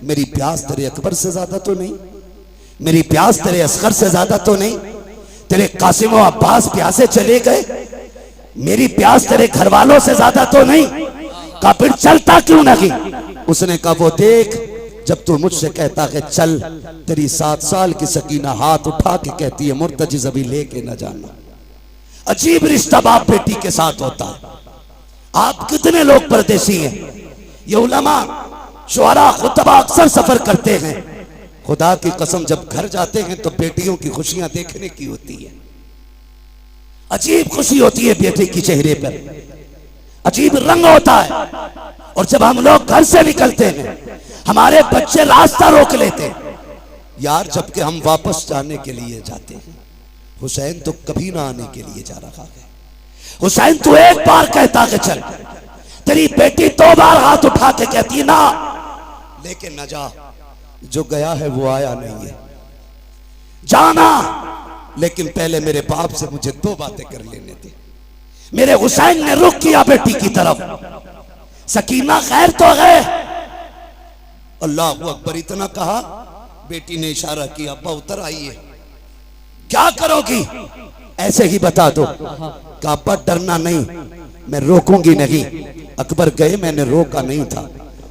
मेरी प्यास तेरे अकबर से ज्यादा तो नहीं, मेरी प्यास तेरे असगर से ज्यादा तो नहीं, तेरे कासिम और अब्बास प्यासे चले गए, मेरी प्यास तेरे घर वालों से ज्यादा तो नहीं। कहा फिर चलता क्यों नहीं? उसने कहा वो देख, जब तू मुझसे कहता है चल, तेरी 7 साल की सकीना हाथ उठा के कहती है मुर्तजिज अभी लेके न जाना। अजीब रिश्ता बाप बेटी के साथ होता है। आप कितने लोग परदेसी हैं, ये उलमा शुअरा खुतबा अक्सर सफर करते हैं, खुदा की कसम जब घर जाते हैं तो बेटियों की खुशियां देखने की होती है। अजीब खुशी होती है बेटे की चेहरे पर, अजीब रंग होता है। और जब हम लोग घर से निकलते हैं हमारे बच्चे रास्ता रोक लेते हैं। यार जबकि हम वापस जाने के लिए जाते हैं, हुसैन तो कभी ना आने के लिए जा रहा है। हुसैन तू एक बार कहता कि चल, तेरी बेटी 2 बार हाथ उठा के कहती ना लेके न जा। जो गया है वो आया नहीं है, जाना लेकिन पहले मेरे बाप से मुझे 2 बातें कर लेने दे। मेरे हुसैन ने रुख किया बेटी की तरफ, सकीना खैर तो गए, अल्लाह अकबर इतना कहा, बेटी ने इशारा किया अब्बा उतर आइए। क्या करोगी? ऐसे ही बता दो। कहा अब्बा डरना नहीं, मैं रोकूंगी नहीं। अकबर गए मैंने रोका नहीं था,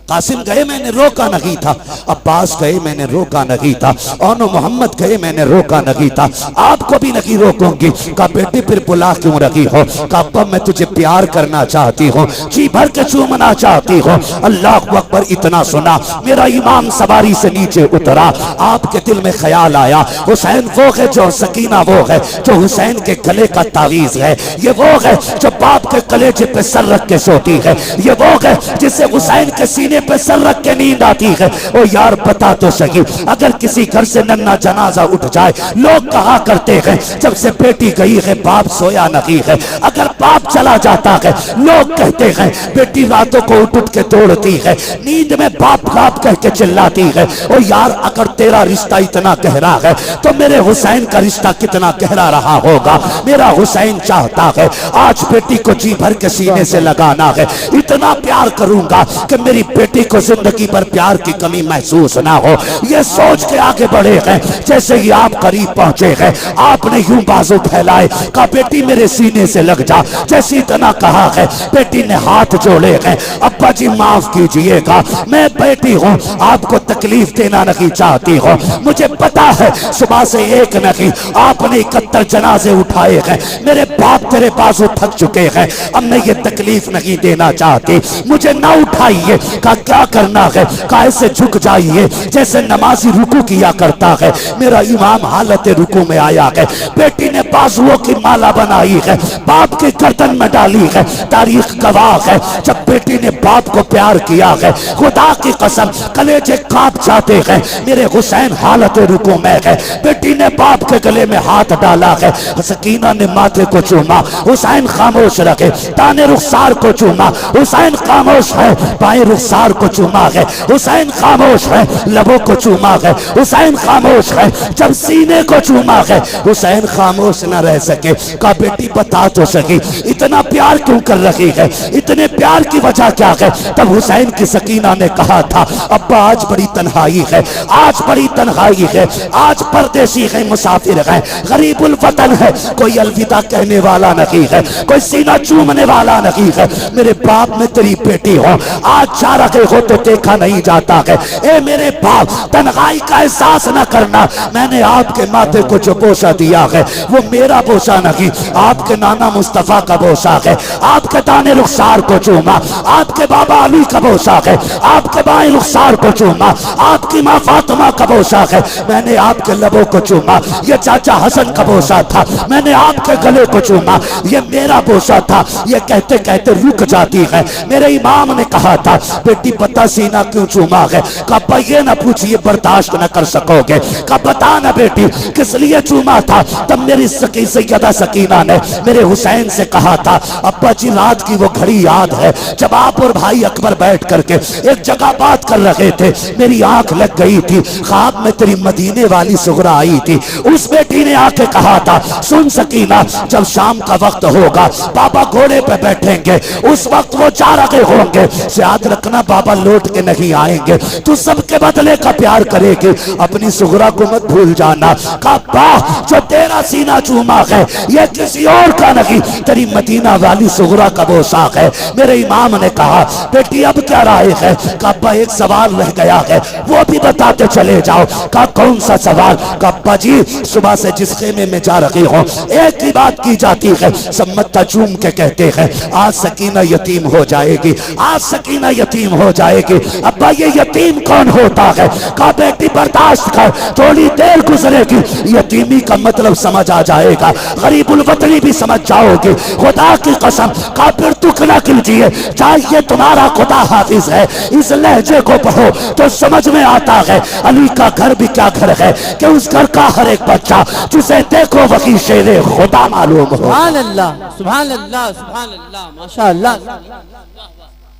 कासिम गए मैंने रोका नहीं था, अब्बास गए मैंने रोका नहीं था, और मोहम्मद गए मैंने रोका नहीं था, आपको भी नहीं रोकूंगी। कहा बेटी फिर बुला क्यों रही हो? कहा अब्बा मैं तुझे प्यार करना चाहती हूँ, जी भर के चूमना चाहती हूँ। अल्लाह अकबर इतना सुना, मेरा ईमान सवारी से नीचे उतरा। आपके दिल में ख्याल आया हुसैन वो है जो सकीना वो है जो हुसैन के गले का तावीज है, ये वो है जो बाप के कलेजे पे सर रख के सोती है, ये वो है जिसे हुसैन के सीने पे सर रख के नींद आती है। ओ यार बता तो सही, अगर किसी घर से नन्ना जनाजा उठ जाए, लोग कहा करते हैं जब से बेटी गई है बाप सोया नहीं है। अगर बाप चला जाता है लोग कहते हैं बेटी रातों को उठ उठ के दौड़ती है, नींद में बाप बाप कह के चिल्लाती है। ओ यार अगर तेरा रिश्ता इतना गहरा है तो मेरे हुसैन का रिश्ता कितना गहरा रहा होगा। मेरा हुसैन चाहता है आज बेटी को जी भर के सीने से लगाना है, इतना प्यार करूंगा कि मेरी बेटी को जिंदगी भर प्यार की कमी महसूस ना हो। ये सोच के आगे बढ़े हैं। जैसे ही आप करीब पहुंचे हैं आपने यूं बाजू फैलाए, कहा बेटी मेरे सीने से लग जा। जैसे इतना कहा है बेटी ने हाथ जोड़े हैं, अब्बा जी माफ कीजिएगा, मैं बेटी हूं, आपको तकलीफ देना नहीं चाहती हूं, मुझे पता है सुबह से एक नहीं आपने 71 जनाजे उठाए हैं, मेरे बाप तेरे बाजू थक चुके हैं, अब मैं ये तकलीफ नहीं देना चाहती, मुझे ना उठाइए। का क्या करना है? का ऐसे झुक जाइए जैसे नमाजी रुकू किया करता है। मेरा इमाम हालत रुकू में आया है, बेटी ने बाजुओं की माला बनाई है, बाप के गर्दन में डाली है। तारीख गवाह है जब बेटी ने बाप को प्यार किया है, खुदा की कसम कलेजे कांप जाते हैं। मेरे हुसैन हालत रुकू में है, बेटी ने बाप के गले में हाथ डाला है, सकीना ने माथे को चूमा, हुसैन खामोश रखे, ताने रुखसार को चूमा, हुसैन खामोश है, बाएं रुखसार को चूमा है, हुसैन खामोश है, लबों को चूमा है, हुसैन खामोश है, जब सीने को चूमा है हुसैन खामोश न रह सके। कहा बेटी बता तो सकी इतना प्यार क्यों कर रही है, इतने प्यार की वजह क्या है? तब हुसैन की सकीना ने कहा था अब्बा आज बड़ी तन्हाई है, आज बड़ी तन्हाई है, आज परदेसी है, मुसाफिर है, गरीबुल वतन है, कोई अलविदा कहने वाला नहीं है, कोई सीना चूमने वाला नहीं है। मेरे बाप में तेरी बेटी हो, आज जा रहे हो तो देखा नहीं जाता है। ए मेरे बाप तन्हाई का एहसास न करना, मैंने आपके माथे को जो बोसा दिया है वो मेरा बोसा नहीं, आपके नाना मुस्तफा का बोसा है। आपके दाने रुखसार को चूमा, आपके बाबा अली का बोसा है, आपके बाएं रुखसार को चूमा, आपकी माँ फातिमा का बोसा है, मैंने आपके लबों को चूमा, ये चाचा हसन का बोसा था, मैंने आपके गले को चूमा, ये मेरा बोसा था। ये कहते कहते रुक जाती है। मेरे इमाम ने कहा था बेटी बता सीना क्यों चूमा है? कहा ये ना पूछिए बर्दाश्त न कर सकोगे। कहा बता ना बेटी किस लिए चूमा था? तब मेरी सैयदा सकीना ने मेरे हुसैन से कहा था अब्बा जी रात की वो घड़ी याद है जब आप और भाई अकबर बैठ करके एक जगह बात कर रहे थे, मेरी आंख लग गई थी, ख्वाब में तेरी मदीने वाली सुगरा आई थी। उस बेटी ने आके कहा था सुन सकीना जब शाम का वक्त होगा बाबा घोड़े पे बैठेंगे, उस वक्त वो जा रहे होंगे, याद रखना बाबा लौट के नहीं आएंगे, तू सबके बदले का प्यार करेगी, अपनी सुगरा को मत भूल जाना। काबा जो तेरा सीना चूमा है ये किसी और का नहीं, तेरी मदीना वाली सुगरा का पोशाक है। मेरे इमाम ने कहा बेटी अब क्या राय है? काबा एक सवाल रह गया है, वो भी बताते चले जाओ। का कौन सा सवाल? काबा जी सुबह से जिस खेमे में जा रही हूँ एक ही बात की जाती है, सब मत्था चूम के कहते हैं आज सकीना यतीम हो जाएगी, आज सकीना यतीम हो जाएगी। अब्बा ये यतीम कौन होता है? का बेटी बर्दाश्त कर, थोड़ी देर गुजरेगी यतीमी का मतलब समझ आ जाएगा, गरीबुल वतनी भी समझ जाओगे। खुदा की कसम का फिर दुख न कीजिए, चाहिए तुम्हारा खुदा हाफिज है, इस लहजे को पढ़ो तो समझ में आता है अली का घर भी क्या घर है कि उस घर का हर एक बच्चा जिसे देखो वही शेरे खुदा मालूम हो। सुभान अल्लाह, सुभान अल्लाह, सुभान अल्लाह, माशाअल्लाह।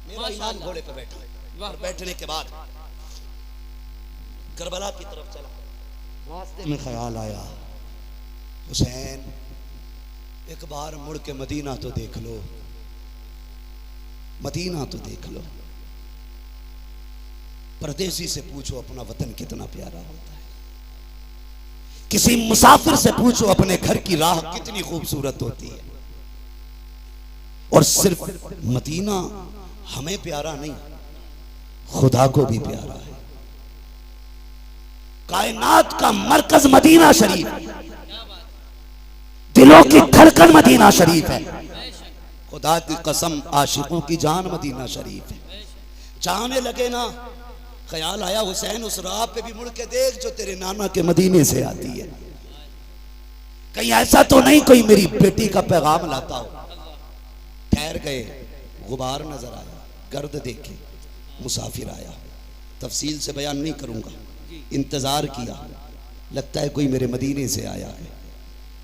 मेरा इमाम घोड़े पे बैठा है, बैठने के बाद करबला की तरफ चला, रास्ते में ख्याल आया हुसैन एक बार मुड़ के मदीना तो देख लो, मदीना तो देख लो। परदेसी से पूछो अपना वतन कितना प्यारा होता है, किसी मुसाफिर से पूछो अपने घर की राह कितनी खूबसूरत होती है। और सिर्फ मदीना हमें प्यारा नहीं, खुदा को भी प्यारा है। कायनात का मरकज मदीना शरीफ है, दिलों की धड़कन मदीना शरीफ है। खुदा की कसम आशिकों की जान मदीना शरीफ है। चाहने लगे ना, ख्याल आया हुसैन उस राह पे भी मुड़ के देख जो तेरे नाना के मदीने से आती है, कहीं ऐसा तो नहीं कोई मेरी बेटी का पैगाम लाता हो। ठहर गए, गुबार नजर आया, गर्द देखे, मुसाफिर आया। तफसील से बयान नहीं करूंगा, इंतजार किया, लगता है कोई मेरे मदीने से आया है।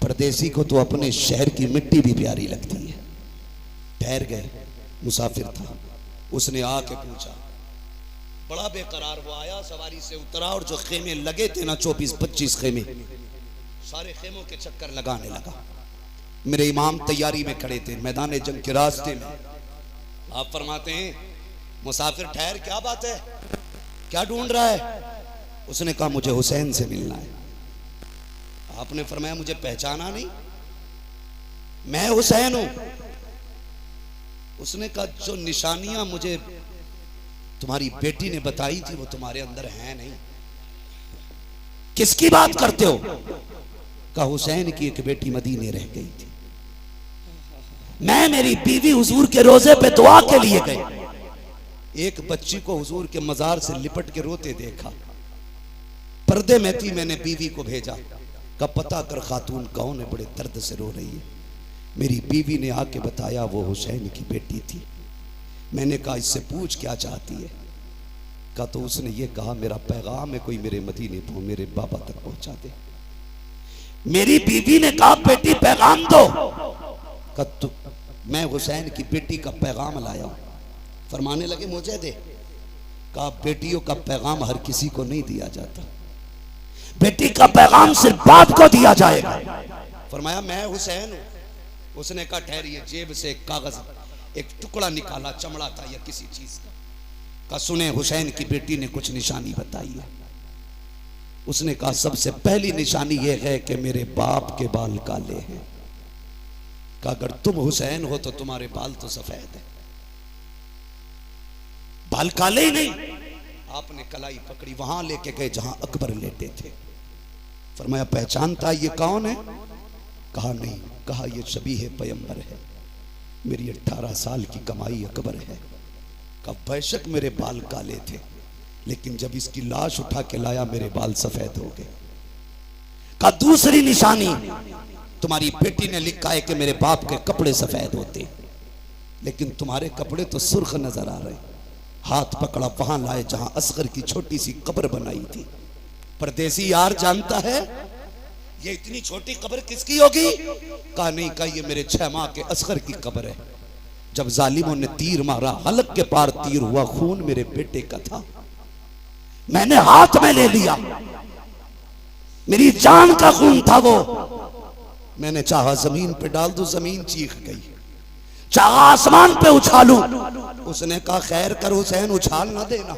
परदेसी को तो अपने शहर की मिट्टी भी प्यारी लगती है। ठहर गए, मुसाफिर था, उसने आके पूछा, बड़ा बेकरार वो आया, सवारी से उतरा और जो खेमे लगे थे ना 24-25 खेमे, सारे खेमों के चक्कर लगाने लगा। मेरे इमाम तैयारी में खड़े थे मैदान जंग के रास्ते में। आप फरमाते हैं मुसाफिर ठहर, क्या बात है, क्या ढूंढ रहा है? उसने कहा मुझे हुसैन से मिलना है। आपने फरमाया मुझे पहचाना नहीं, मैं हुसैन हूं। उसने कहा जो निशानियां मुझे तुम्हारी बेटी ने बताई थी वो तुम्हारे अंदर है नहीं। किसकी बात करते हो? कहा हुसैन की एक बेटी मदीने रह गई थी, मैं मेरी बीवी हुजूर के रोजे पे दुआ के लिए गए, एक बच्ची को हुजूर के मजार से लिपट के रोते देखा, पर्दे में थी, मैंने बीवी को भेजा, का पता कर खातून कौन है, बड़े दर्द से रो रही है। मेरी बीवी ने आके बताया वो हुसैन की बेटी थी। मैंने कहा इससे पूछ क्या चाहती है? कहा तो उसने ये कहा मेरा पैगाम है कोई मेरे मदीने को मेरे बाबा तक पहुंचा दे। मेरी बीवी ने कहा बेटी पैगाम दो। कहा तो मैं हुसैन की बेटी का पैगाम लाया हूं। फरमाने लगे मुझे दे। कहा बेटियों का पैगाम हर किसी को नहीं दिया जाता, बेटी का पैगाम सिर्फ बाप को दिया जाएगा। फरमाया मैं हुसैन हूं। उसने कहा ठहरिए, जेब से एक कागज एक टुकड़ा निकाला, चमड़ा था या किसी चीज का। कहा सुने हुसैन की बेटी ने कुछ निशानी बताई है। उसने कहा सबसे पहली निशानी यह है कि मेरे बाप के बाल काले हैं। कहा अगर तुम हुसैन हो तो तुम्हारे बाल तो सफेद है, बाल काले ही नहीं। आपने कलाई पकड़ी, वहां लेके गए जहां अकबर लेटे थे। फरमाया पहचानता ये कौन है? कहा नहीं। कहा ये शबीह पैगंबर है, मेरी 18 साल की कमाई अकबर है। कहा बेशक मेरे बाल काले थे, लेकिन जब इसकी लाश उठा के लाया मेरे बाल सफेद हो गए। कहा दूसरी निशानी, तुम्हारी बेटी ने लिखा है कि मेरे बाप के कपड़े सफेद होते, लेकिन तुम्हारे कपड़े तो सुर्ख नजर आ रहे। हाथ पकड़ा, वहां लाए जहां असगर की छोटी सी कब्र बनाई थी। परदेसी यार जानता है ये इतनी छोटी कब्र किसकी होगी? कहा नहीं। कहा ये मेरे 6 माह के असगर की कब्र है। जब जालिमों ने तीर मारा, हलक के पार तीर हुआ, खून मेरे बेटे का था, मैंने हाथ में ले लिया, मेरी जान का खून था वो। मैंने चाहा जमीन पे डाल दूं, जमीन चीख गई। चाह आसमान पे उछालूं। उसने कहा खैर कर हुसैन, उछाल ना देना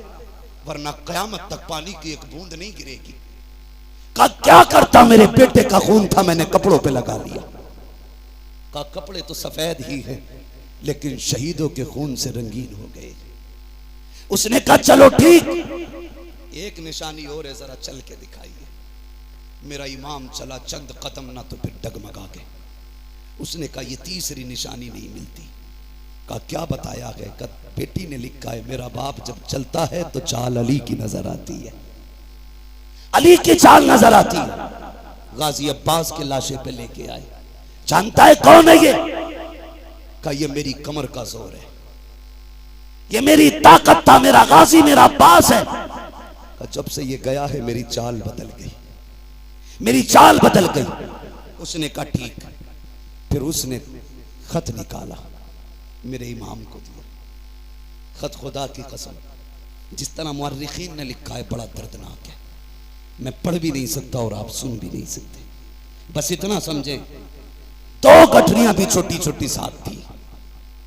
वरना कयामत तक पानी की एक बूंद नहीं गिरेगी। कहा क्या करता, मेरे बेटे का खून था, मैंने कपड़ों पे लगा लिया। कहा कपड़े तो सफेद ही हैं लेकिन शहीदों के खून से रंगीन हो गए। उसने कहा चलो ठीक, एक निशानी और है, जरा चल के दिखाइए। मेरा इमाम चला चंद कदम ना तो फिर डगमगा गए। उसने कहा ये तीसरी निशानी नहीं मिलती। कहा क्या बताया गया? कहा बेटी ने लिखा है मेरा बाप जब चलता है तो चाल अली की नजर आती है, अली की चाल नजर आती है। गाजी अब्बास के लाशे पे लेके आए। जानता है कौन है ये? कहा ये मेरी कमर का जोर है, ये मेरी ताकत था, मेरा गाजी मेरा अब्बास है। कहा जब से ये गया है मेरी चाल बदल गई, मेरी चाल बदल गई। उसने कहा ठीक। फिर उसने खत निकाला, मेरे इमाम को दिया। खत खुदा की कसम जिस तरह मुअर्रिखीन ने लिखा है बड़ा दर्दनाक है, मैं पढ़ भी नहीं सकता और आप सुन भी नहीं सकते। बस इतना समझे, दो गठरियां भी छोटी छोटी साथ थी।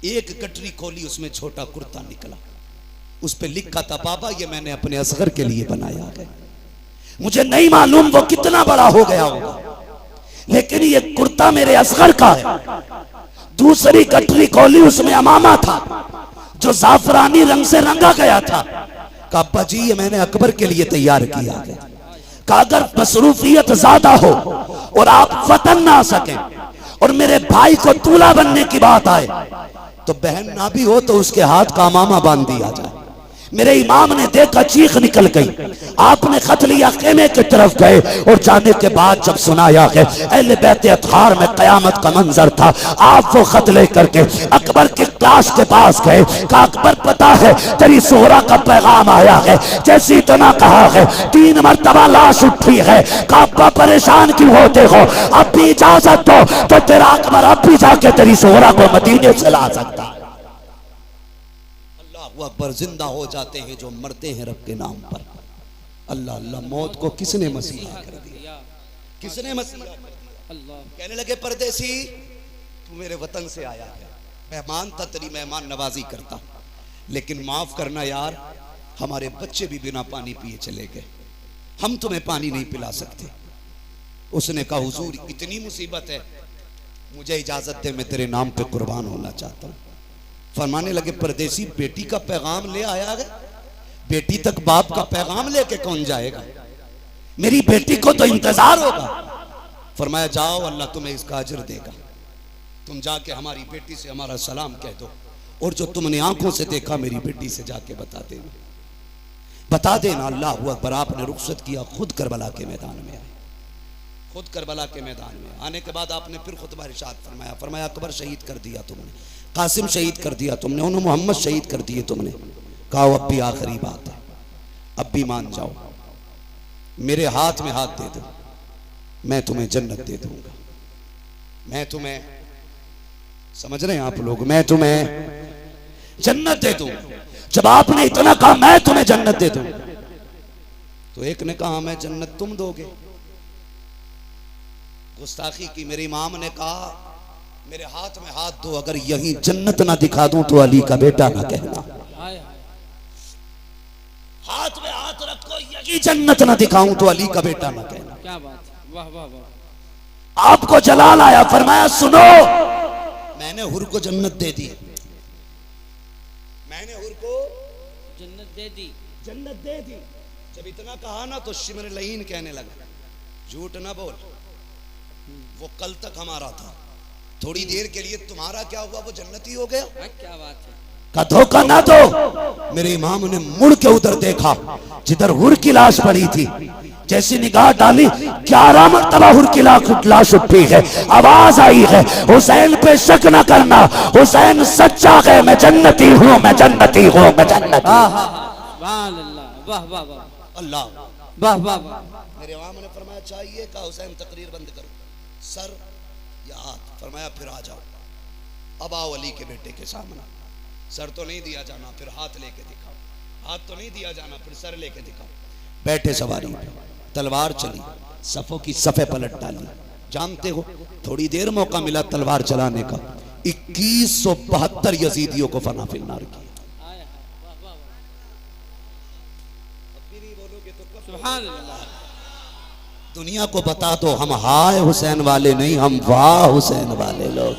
एक गठरी खोली, उसमें छोटा कुर्ता निकला। उस पे लिखा था बाबा ये मैंने अपने असगर के लिए बनाया है, मुझे नहीं मालूम वो कितना बड़ा हो गया होगा, लेकिन ये कुर्ता मेरे असगर का है। दूसरी गठरी खोली, उसमें अमामा था जो जाफरानी रंग से रंगा गया था। कहा अब्बा जी ये मैंने अकबर के लिए तैयार किया है। कहा अगर मसरूफियत ज्यादा हो और आप वतन ना आ सके और मेरे भाई को दूल्हा बनने की बात आए तो बहन ना भी हो तो उसके हाथ का अमामा बांध दिया जाए। मेरे इमाम ने देखा, चीख निकल गई। आपने खत लिया, खेमे की तरफ गए और जाने के बाद जब सुनाया है अहले बैत अतहार में कयामत का मंजर था, आप वो खत लेकर के अकबर के क्लास के पास गए। कहा अकबर पता है तेरी सोहरा का पैगाम आया है, जैसे इतना कहा है 3 मरतबा लाश उठी है। कहा अब्बा परेशान क्यों होते हो, अब भी इजाजत दो तो तेरा अकबर अब भी जाके तेरी सोहरा को मदीने से ला सकता है। अकबर जिंदा हो जाते हैं जो मरते हैं रब के नाम पर। अल्लाह अल्लाह, मौत को किसने मसीहा कर दिया, किसने मसीहा कर दिया। कहने लगे परदेसी तू मेरे वतन से आया है, मेहमान था, तेरी मेहमान नवाजी करता, लेकिन माफ करना यार हमारे बच्चे भी बिना पानी पिए चले गए, हम तुम्हें पानी नहीं पिला सकते। उसने कहा हुजूर इतनी मुसीबत है, मुझे इजाजत दे, मैं तेरे नाम पे कुर्बान होना चाहता हूँ। फरमाने लगे परदेसी बेटी का पैगाम ले आया है, बेटी तक बाप का पैगाम लेके कौन जाएगा, मेरी बेटी को तो इंतजार होगा। फरमाया जाओ अल्लाह तुम्हें इसका अजर देगा, तुम जाके हमारी बेटी से हमारा सलाम कह दो और जो तुमने आंखों से देखा मेरी बेटी से जाके बता देना, बता देना। अल्लाह अकबर। आपने रुखसत किया, खुद करबला के मैदान में आए। खुद करबला के मैदान में आने के बाद आपने फिर खुतबा इरशाद फरमाया। फरमाया अकबर शहीद कर दिया तुमने, कासिम शहीद कर दिया तुमने, उन्होंने मोहम्मद शहीद कर दिए तुमने। कहा अब भी आखिरी बात है, अब भी मान जाओ, मेरे हाथ में हाथ दे दो, मैं तुम्हें जन्नत दे दूंगा। मैं तुम्हें, समझ रहे हैं आप लोग, मैं तुम्हें जन्नत दे दूं। जब आपने इतना कहा मैं तुम्हें जन्नत दे दूं, तो एक ने कहा मैं जन्नत तुम दोगे। गुस्ताखी की। मेरे इमाम ने कहा मेरे हाथ में हाथ दो, अगर यही जन्नत ना दिखा दूं तो अली का बेटा ना कहना। हाथ में हाथ रखो, यही जन्नत ना दिखाऊं तो अली का बेटा ना कहना। क्या बात, वाह वाह वाह। आपको जलाल आया, फरमाया सुनो, मैंने हुर को जन्नत दे दी, मैंने हुर को जन्नत दे दी, जन्नत दे दी। जब इतना कहा ना तो शिमर लईन कहने लगा झूठ ना बोल, वो कल तक हमारा था, थोड़ी देर के लिए तुम्हारा क्या हुआ, वो जन्नती हो गया। क्या बात है। का धोखा ना दो। मेरे इमाम ने मुड़ के उधर देखा जिधर हुर की लाश पड़ी थी, जैसी निगाह डाली 11 मरतबा हुर की लाश उठी है, आवाज आई है हुसैन पे शक न करना, हुसैन सच्चा है, मैं जन्नती हूँ, मैं जन्नती हूँ, मैं जन्नती। वाह वाह वाह, अल्लाह वाह वाह वाह। मेरे इमाम ने फरमाया चाहिए, कहा हुसैन तकरीर बंद करो, सर या हाथ। फरमाया फिर आ जाओ, अब आओ अली के बेटे के सामने। सर तो नहीं दिया जाना, फिर हाथ लेके दिखाओ, हाथ तो नहीं दिया जाना, फिर सर लेके दिखाओ। बैठे सवारी पे, तलवार चली, सफों की सफे पलट डाली। जानते हो थोड़ी देर मौका मिला तलवार चलाने का, 2172 यजीदियों को फना फिन्नार किया। सुभान अल्लाह। दुनिया को बता दो हम हाय हुसैन वाले नहीं, हम वाह हुसैन वाले लोग,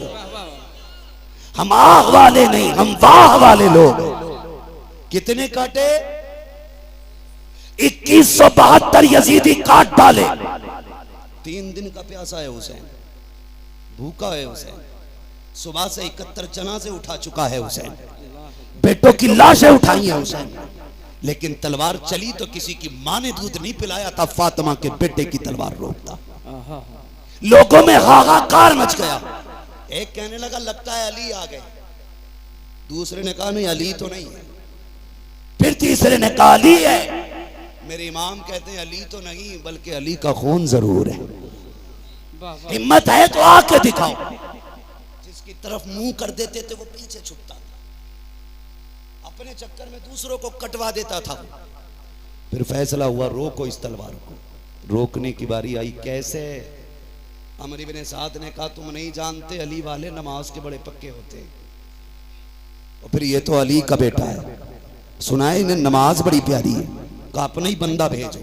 हम आह वाले नहीं, हम वाह वाले लोग। कितने काटे? 2172 यजीदी काट डाले। 3 दिन का प्यासा है हुसैन, भूखा है हुसैन, सुबह से 71 जनाजे उठा चुका है हुसैन, बेटों की लाशें उठाई है हुसैन, लेकिन तलवार चली तो किसी की मां ने दूध नहीं पिलाया था, फातिमा के बेटे की तलवार रोकता। लोगों में हाहाकार मच गया। एक कहने लगा लगता है अली आ गए, दूसरे ने कहा नहीं अली तो नहीं है, फिर तीसरे ने कहा अली है। मेरे इमाम कहते हैं अली तो नहीं बल्कि अली का खून जरूर है। हिम्मत है तो आके दिखाओ। जिसकी तरफ मुंह कर देते थे वो पीछे छुपता था, अपने चक्कर में दूसरों को कटवा देता था। फिर फैसला हुआ रोको इस तलवार को। रोकने की बारी आई। कैसे? अमर इब्न साद ने कहा तुम नहीं जानते अली वाले नमाज के बड़े पक्के होते हैं। और फिर ये तो अली का बेटा है, सुना है इन्हें नमाज बड़ी प्यारी है, कहा अपना ही बंदा भेजो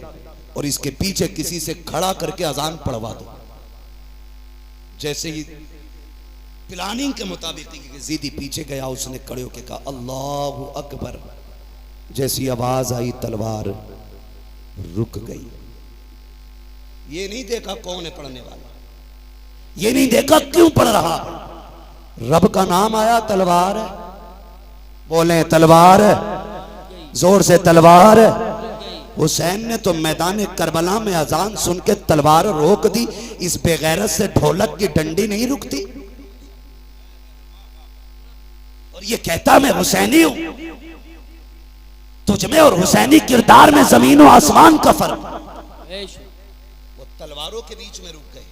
और इसके पीछे किसी से खड़ा करके अजान पढ़वा दो। जैसे ही प्लानिंग के मुताबिक जीदी पीछे गया, उसने खड़े होकर कहा अल्लाहु अकबर। जैसी आवाज आई तलवार रुक गई। ये नहीं देखा कौन है पढ़ने वाला, ये नहीं देखा क्यों पढ़ रहा, रब का नाम आया तलवार है। बोले तलवार है, जोर से तलवार है। हुसैन ने तो मैदान करबला में अजान सुन के तलवार रोक दी। इस बेगैरत से ढोलक की डंडी नहीं रुकती। और ये कहता मैं हुसैनी हूं। तुझमें और हुसैनी किरदार में जमीन और आसमान का फर्क। वो तलवारों के बीच में रुक गए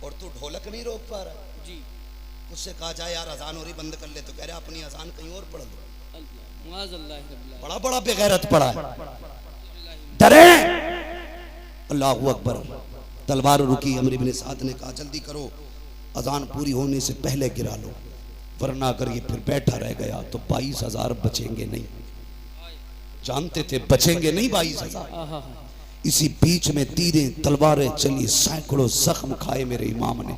और तू ढोलक नहीं रोक पा रहा जी। उससे कहा जाए यार अजान हो रही बंद कर ले, तो कह रहा अपनी अजान कहीं और पढ़ लो। बड़ा बड़ा बेगैरत पड़ा है। डरे अल्लाहू अकबर। तलवार रुकी। अमर इब्न साद ने कहा जल्दी करो, अजान पूरी होने से पहले गिरा लो, वरना अगर ये फिर बैठा रह गया तो 22,000 बचेंगे नहीं। जानते थे बचेंगे नहीं 22,000। इसी बीच में तीरें तलवारें चली, सैकड़ों जख्म खाए मेरे इमाम ने।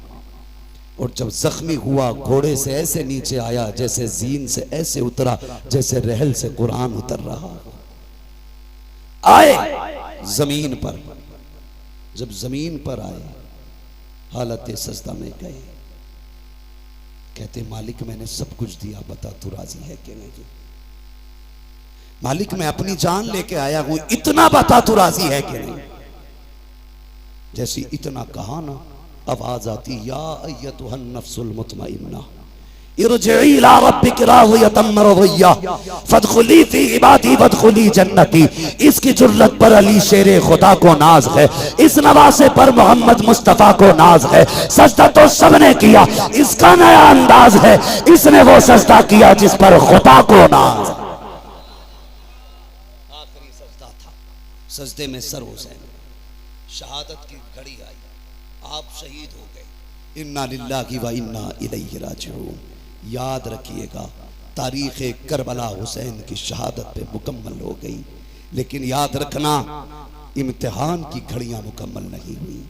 और जब जख्मी हुआ घोड़े से ऐसे नीचे आया जैसे जीन से ऐसे उतरा जैसे रहल से कुरान उतर रहा। आए जमीन पर। जब जमीन पर आए हालत सजदा में गए। कहते मालिक मैंने सब कुछ दिया, बता तू राजी है कि नहीं? मालिक मैं अपनी जान लेके आया हूं, इतना बता तू राजी है कि नहीं? जैसी इतना कहा ना, आवाज आती या अय्यतुहन नफ्सुल मुतमइन्ना इरजिई इला रब्बिक रादियतम मरदिया फदखुली फी इबादी वदखुली जन्नती। इसकी जुर्रत पर अली शेरे खुदा को नाज है, इस नवासे पर मोहम्मद मुस्तफा को नाज है। सजदा तो सबने किया, इसका नया अंदाज है, इसने वो सजदा किया जिस पर खुदा को नाज। आखिरी सजदा था, सजदे में सर हुसैन। शहादत की घड़ी आई, आप शहीद हो गए। इन्ना लिल्लाहि व इन्ना इलैहि राजिऊन। याद रखिएगा तारीख़ करबला हुसैन की शहादत पे मुकम्मल हो गई, लेकिन याद रखना इम्तिहान की घड़ियां मुकम्मल नहीं हुई।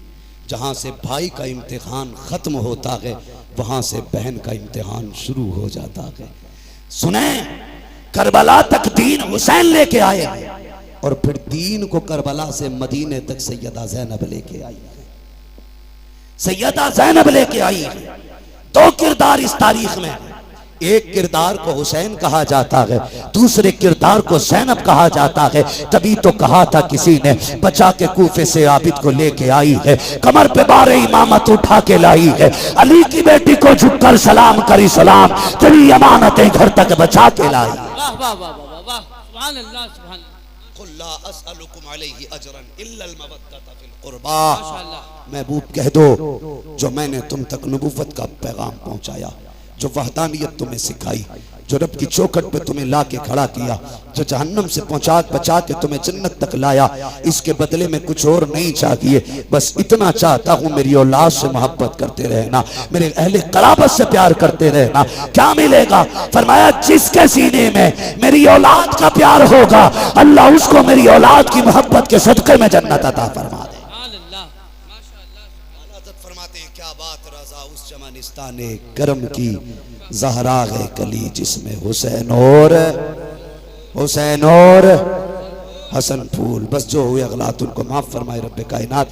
जहां से भाई का इम्तिहान खत्म होता है वहां से बहन का इम्तिहान शुरू हो जाता है। सुने, करबला तक दीन हुसैन लेके आए और फिर दीन को करबला से मदीने तक सैयदा ज़ैनब लेके आई है। सैयदा ज़ैनब लेके आई है। दो किरदार इस तारीख में। एक किरदार को हुसैन कहा जाता है, दूसरे किरदार को ज़ैनब कहा जाता है। तभी तो कहा था किसी ने, बचा के कूफे से आबिद को लेके आई है, कमर पे बारे इमामत उठा के लाई है। अली की बेटी को झुककर सलाम करी सलाम, तेरी अमानतें घर तक बचा के लाई। वाह वाह वाह वाह वाह, सुभान अल्लाह सुभान अल्लाह। ला अस्अलुकुम अलैहि अजरन इल्लल मवद्दत फिल कुर्बा। महबूब कह दो जो मैंने तुम तक नबुव्वत का पैगाम पहुंचाया, जो वहदानियत तुम्हें सिखाई, जो रब की चौखट पे तुम्हें ला के खड़ा किया, जो जहन्नम से पहुंचा बचा के तुम्हें जन्नत तक लाया, इसके बदले में कुछ और नहीं चाहिए, बस इतना चाहता हूं मेरी औलाद से मोहब्बत करते रहना, मेरे अहले क़राबत से प्यार करते रहना। क्या मिलेगा? फरमाया जिसके सीने में मेरी औलाद का प्यार होगा, अल्लाह उसको मेरी औलाद की मोहब्बत के सदक़े में जन्नत अता फरमा दे। फरमाते हैं क्या बात रज़ा उस चमनिस्ताने करम की, ज़हरा है कली जिसमें हुसैन और हसन फूल। बस जो हुए अगलात उनको माफ फरमाए रब्बे कायनात।